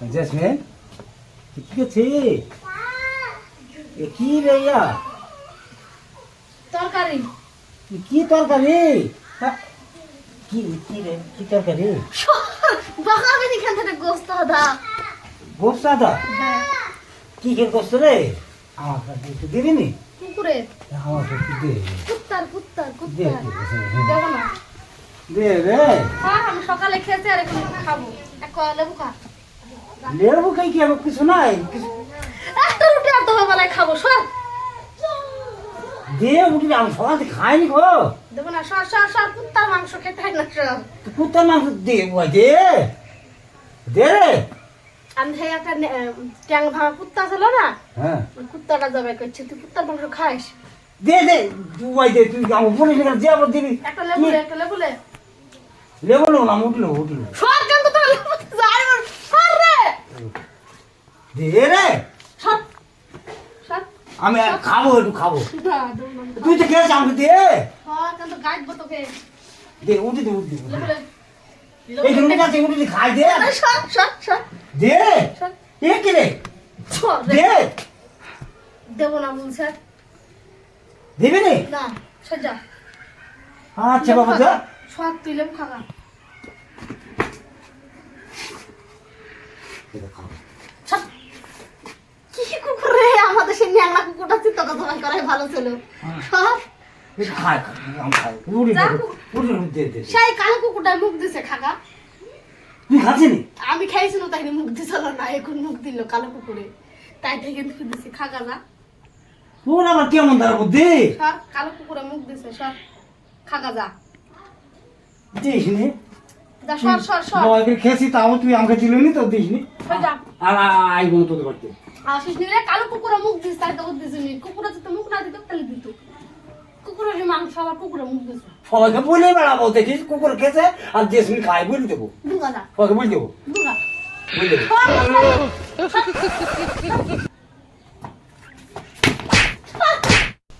Jasmine কি আছে এ কি রে ইয়া তরকারি কি তরকারি হ্যাঁ, কি কি রে কি তরকারি বাগাবে এখান থেকে গোস্ত দা গোস্ত আদা কি কে গোস্ত রে আমার কাছে একটু দিবি নি কুকুরে আমার কাছে একটু দে কুত্তার কুত্তার দে কুত্তার দেবো না দে রে হ্যাঁ আমি সকালে খেয়েছি আর এখন খাবো এক কয়া লেবু খা লেবু খাই কি আমার কিছু নাই কিছু- একটা রুটি আর দুপুর বেলায় খাবো সর দে উঠি আমি সকাল থেকে খাইনি গো দেবো না সর সর সর কুত্তার মাংস খেতে হয় না সর কুত্তার মাংস দে ওই দে দে রে আমি সেই একটা ট্যাং ভাঙা কুত্তা ছিল না হ্যাঁ ওই কুত্তাটা জবাই করছে তুই কুত্তার মাংস খাইস দে দে ওই দে তুই আমার বলিস না যে আবার দিবি একটা লেবুলে একটা লেবুলে লেবু লো না উঠলো উঠলো সর কেন তো লেবু যাই সর রে দে রে সর সর আমি খাবো একটু খাবো না দেবো না তুই তো খেয়েছিস আমাকে দে সর কেন তো গাইবো তোকে দে উঠি দে উঠি লেবুলে এই উঠে যাচ্ছে উঠি খাই দে সর সর সর দে সর এ কি রে সর দে দেবো না বলছে দিবি নি না সর যা আচ্ছা বাবা যা সর তুই লেবু খাগা সর কি কুকুর রে আমাদের সে ন্যাংলা কুকুরটা চিত্ত কথা করাই ভালো ছিল সর একটু খাই আমি খাই উঠি যা। উঠি দে দে সেই কালো কুকুরটা মুখ দিছে খাগা তুই খাচ্ছিস নি আমি খাইছিল তাই মুখ দিছিল না এখন মুখ দিল কালো কুকুরে তাই থেকে মুখ দিছে খাগা যা তোর আবার কেমন তার বুদ্ধি সর কালো কুকুরে মুখ দিছে সর খাগা যা দিস নি যা সর সর সর বাবাকে খেয়েছি তাও তুই আমাকে দিলি নি তো দিস নি সর যা আর আইব না তোদের বাড়িতে আসিস নি রে কালো কুকুরে মুখ দিস তাই তো দিছিনি কুকুরে তো মুখ না দিত তাহলে দিত কুকুরের যে মাংস আবার কুকুরে মুখ দিছে সবাইকে বলে বেড়াবো দেখিস কুকুর খেয়েছে আর জেসমিন খাই বলে দেবো দুগা যা সবাইকে বলে দেবো দুগা বলে দেবো সর, সর, সর।